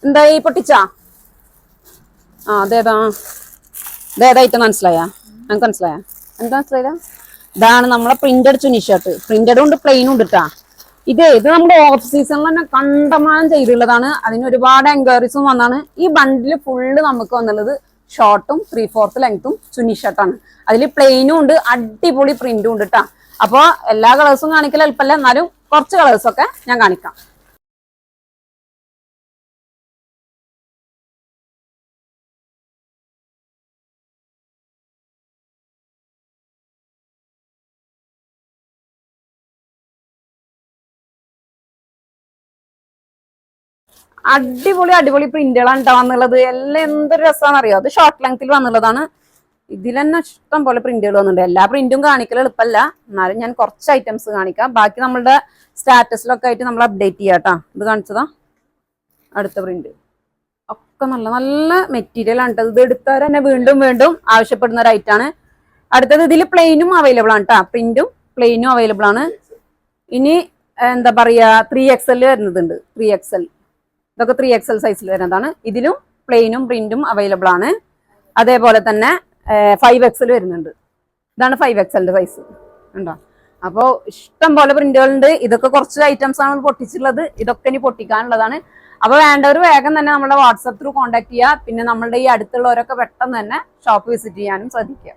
എന്തായി പൊട്ടിച്ചാ? അതേതായിട്ട് മനസ്സിലായാ? എനിക്ക് മനസ്സിലായാ? എന്താ മനസ്സിലായില്ല? ഇതാണ് നമ്മളെ പ്രിന്റഡ് ചുനി ഷർട്ട്. പ്രിന്റഡും ഉണ്ട്, പ്ലെയിനും ഉണ്ട് കേട്ടാ. ഇത് നമ്മുടെ ഓഫ് സീസണിൽ തന്നെ കണ്ടമാനം ചെയ്തിട്ടുള്ളതാണ്. അതിന് ഒരുപാട് എൻക്വയറീസും വന്നാണ്. ഈ ബണ്ടില് ഫുള്ള് നമുക്ക് വന്നുള്ളത് ഷോർട്ടും 3/4 ലെങ്ത്തും ചുനി ഷർട്ടാണ്. അതിൽ പ്ലെയിനും ഉണ്ട്, അടിപൊളി പ്രിന്റും ഉണ്ട് കേട്ടാ. അപ്പൊ എല്ലാ കളേഴ്സും കാണിക്കൽ എളുപ്പമല്ല, എന്നാലും കുറച്ച് കളേഴ്സൊക്കെ ഞാൻ കാണിക്കാം. അടിപൊളി അടിപൊളി പ്രിന്റുകളാണ് ഉണ്ടാവാന്നുള്ളത്. എല്ലാം എന്തൊരു രസമാണെന്ന് അറിയോ? അത് ഷോർട്ട് ലെങ്ത്തിൽ വന്നുള്ളതാണ്. ഇതിൽ തന്നെ ഇഷ്ടം പോലെ പ്രിന്റുകൾ വന്നിട്ടുണ്ട്. എല്ലാ പ്രിന്റും കാണിക്കൽ എളുപ്പമല്ല, എന്നാലും ഞാൻ കുറച്ച് ഐറ്റംസ് കാണിക്കാം. ബാക്കി നമ്മളുടെ സ്റ്റാറ്റസിലൊക്കെ ആയിട്ട് നമ്മൾ അപ്ഡേറ്റ് ചെയ്യാം കേട്ടോ. ഇത് കാണിച്ചതാ അടുത്ത പ്രിന്റ്. ഒക്കെ നല്ല നല്ല മെറ്റീരിയൽ ആണ്. ഇത് എടുത്തവർ തന്നെ വീണ്ടും വീണ്ടും ആവശ്യപ്പെടുന്ന ഒരു ഐറ്റാണ്. അടുത്തത് ഇതിൽ പ്ലെയിനും അവൈലബിൾ ആണ് കേട്ടോ. പ്രിന്റും പ്ലെയിനും അവൈലബിൾ ആണ്. ഇനി എന്താ പറയാ, 3XL വരുന്നതുണ്ട്. 3XL ഇതൊക്കെ 3XL സൈസിൽ വരുന്നതാണ്. ഇതിലും പ്ലെയിനും പ്രിന്റും അവൈലബിൾ ആണ്. അതേപോലെ തന്നെ 5XL വരുന്നുണ്ട്. ഇതാണ് 5XL സൈസ് ഉണ്ടോ. അപ്പോൾ ഇഷ്ടം പോലെ പ്രിന്റുകളുണ്ട്. ഇതൊക്കെ കുറച്ച് ഐറ്റംസ് ആണ് പൊട്ടിച്ചിട്ടുള്ളത്. ഇതൊക്കെ ഇനി പൊട്ടിക്കാനുള്ളതാണ്. അപ്പൊ വേണ്ടവർ വേഗം തന്നെ നമ്മുടെ വാട്സപ്പ് ത്രൂ കോൺടാക്ട് ചെയ്യുക. പിന്നെ നമ്മളുടെ ഈ അടുത്തുള്ളവരൊക്കെ പെട്ടെന്ന് തന്നെ ഷോപ്പ് വിസിറ്റ് ചെയ്യാനും ശ്രദ്ധിക്കുക.